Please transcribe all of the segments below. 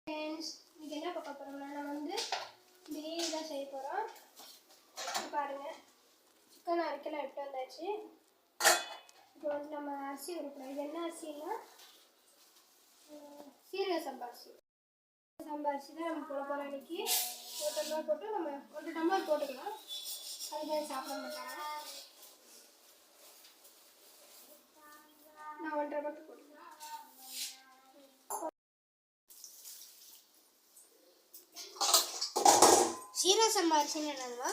Friends, இன்னைக்கு என்ன பார்க்க போகிறோம்னா நம்ம வந்து பிரியாணி தான் செய்ய போகிறோம். பாருங்கள், சிக்கன் அரைக்கலாம் எடுத்து வந்தாச்சு. இப்போ வந்து நம்ம அரிசி உருப்போம். இது என்ன அரிசின்னா சீரக சம்பா அரிசி. சம்பா அரிசி தான் நம்ம போட போகிறோம். இன்னைக்கு ஒரு டம்ளர் போட்டு நம்ம 1 டம்ளர் போட்டுக்கலாம். அதுமாதிரி சாப்பிட மாட்டாங்க. நான் 1.5 மட்டும் போட்டுக்கலாம். சீரக சம்பா அரிசின்னு என்னதுமா?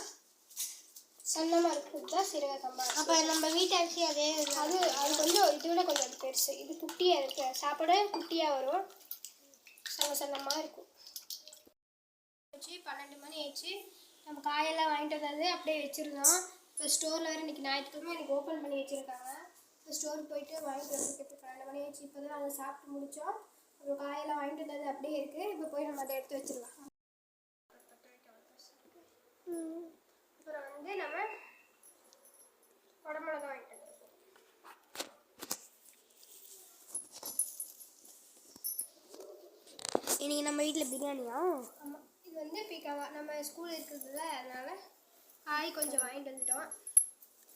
சன்னமாக இருக்கிறது தான் சீரக சம்பா. அப்போ நம்ம வீட்டு அரிசி அதே அது கொஞ்சம் இதை விட கொஞ்சம் பெருசு. இது குட்டியாக இருக்கு, சாப்பாடு குட்டியாக வரும், சன்னமாக இருக்கும். 12 மணி ஆயிடுச்சு. நம்ம காயெல்லாம் வாங்கிட்டு வந்தது அப்படியே வச்சுருந்தோம். இப்போ ஸ்டோரில் வேறு இன்றைக்கி ஞாயிற்றுக்கிழமை எனக்கு ஓப்பன் பண்ணி வச்சுருக்காங்க. இப்போ ஸ்டோருக்கு போயிட்டு வாங்கிட்டு வரதுக்கு இப்போ 12 மணி ஆயிடுச்சு. இப்போ தான் அதை சாப்பிட்டு முடித்தோம். அப்புறம் காயெல்லாம் வாங்கிட்டு வந்தது அப்படியே இருக்குது. இப்போ போய் நம்ம அதை எடுத்து வச்சிடலாம். அப்புறம் வந்து நம்ம குடமிளகா வாங்கிட்டு வந்துருக்கோம். இன்னைக்கு நம்ம வீட்டில் பிரியாணியா? ஆமாம், இது வந்து பீக்கங்கா. நம்ம ஸ்கூல் இருக்குதுல்ல, அதனால் காய் கொஞ்சம் வாங்கிட்டு வந்துட்டோம்.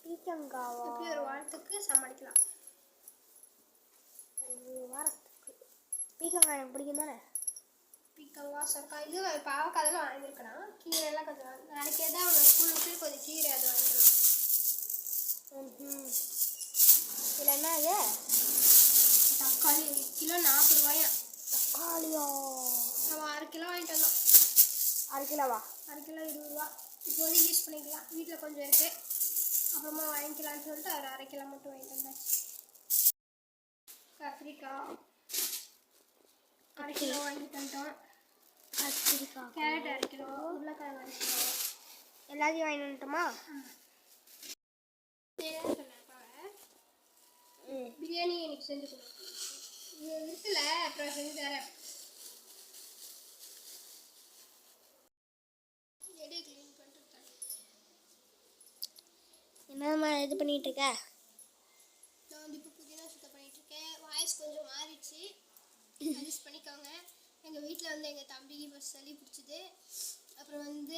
பீக்கங்காவா? எப்படி ஒரு வாரத்துக்கு சமாளிக்கலாம். ஒரு வாரத்துக்கு பீக்கங்காய் எனக்கு பிடிக்கும் தானே? பீக்கங்கா, சொரக்காய், இது பாவக்காய் அதெல்லாம் வாங்கியிருக்கலாம். கீரைலாம் கொஞ்சம் நாளைக்கே தான் அவங்க ஸ்கூலுக்கு கொஞ்சம் கீரை அது வாங்கிக்கலாம். இதில் என்ன இது? தக்காளி கிலோ 40 ரூபாயா? தக்காளியா? நம்ம 1/2 கிலோ வாங்கிட்டு வந்தோம். 1/2 கிலோவா? 1/2 கிலோ 20 ரூபா. இப்போ வந்து யூஸ் பண்ணிக்கலாம். வீட்டில் கொஞ்சம் இருக்குது, அப்புறமா வாங்கிக்கலான்னு சொல்லிட்டு ஒரு 1/2 கிலோ மட்டும் வாங்கிட்டு வந்தாச்சு. கத்திரிக்காய் 1/2 கிலோ வாங்கிட்டு வந்துட்டோம். கத்திரிக்காய், கேரட் 1/2 கிலோ, உருளைக்கிழங்கு 1/2 கிலோ, எல்லாத்தையும் வாங்கிட்டு வந்துட்டோமா? பிரியாணி எனக்கு செஞ்சு கொடு. இது இருக்குல்ல, அப்புறம் செஞ்சு தரேன். எடை க்ளீன் பண்ணிட்டு என்னம்மா இது பண்ணிட்டு இருக்க? நான் வந்து இப்போ புதினா சுத்தம் பண்ணிட்டு இருக்கேன். வாய்ஸ் கொஞ்சம் மாறிடுச்சு, அட்ஜஸ்ட் பண்ணிக்கோங்க. எங்கள் வீட்டில் வந்து எங்கள் தம்பிக்கு இப்போ சளி பிடிச்சிது, அப்புறம் வந்து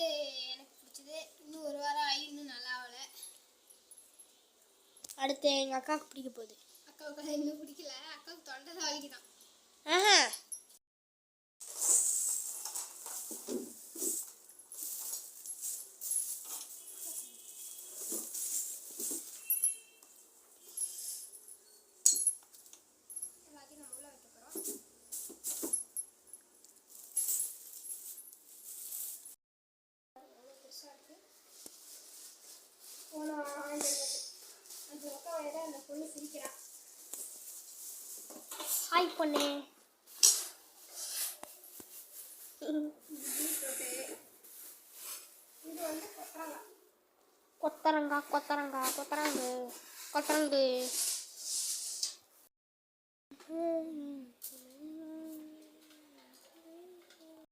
எனக்கு பிடிச்சிது. இன்னும் 1 வாரம் ஆகி இன்னும் நல்லா ஆகலை. அடுத்து எங்கள் அக்காவுக்கு பிடிக்க போகுது. அக்காவுக்கு இன்னும் பிடிக்கல. அக்காவுக்கு தொண்டை தான் வலிக்குதான். எல்லாத்தையும் நம்ம உள்ள வைக்கிறோம். பெருசாக இருக்கு. போன அந்த பக்கம் வேற அந்த பொண்ணு சிரிக்கிறான். ஹாய் பொண்ணு. இது வந்து கொத்தரங்காய். கொத்தரங்காய், கொத்தரங்காய், கொத்தரங்கு, கொத்தரங்கு.